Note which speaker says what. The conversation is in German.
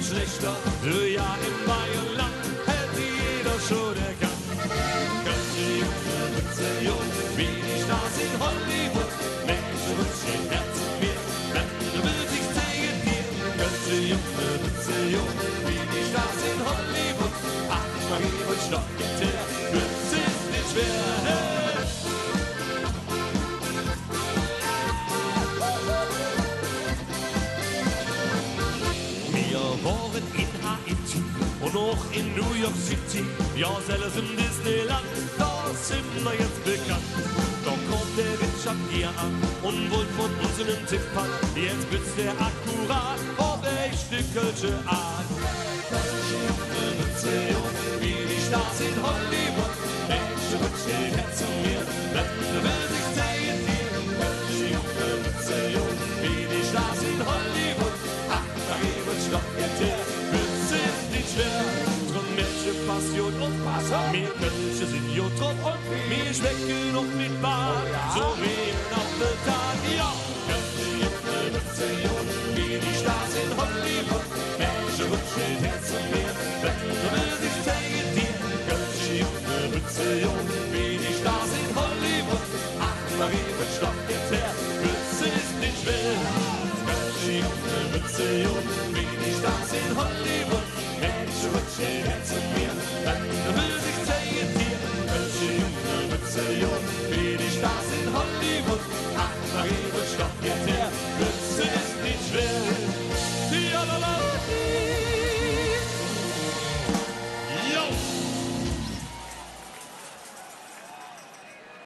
Speaker 1: schlechter. So ja, im Bayerland hält jeder schon erkannt. Ganze Junge, Witze, Jung, wie die Stars in Hollywood. Menschen rutschen Herz in mir, dann will ich zeigen dir. Ganze Junge, Witze, Jung, wie die Stars in Hollywood. Ach, Marie und Stock gibt her, das ist nicht schwer. Waren in Haiti und auch in New York City, ja selbst in Disneyland, da sind wir jetzt bekannt. Da kommt der Richard hier an und wollt von uns einen Tipp hat, jetzt wird's der akkurat auf echte kölsche Art. Wie die Stars in Hollywood, Menschen rutschen her zu mir,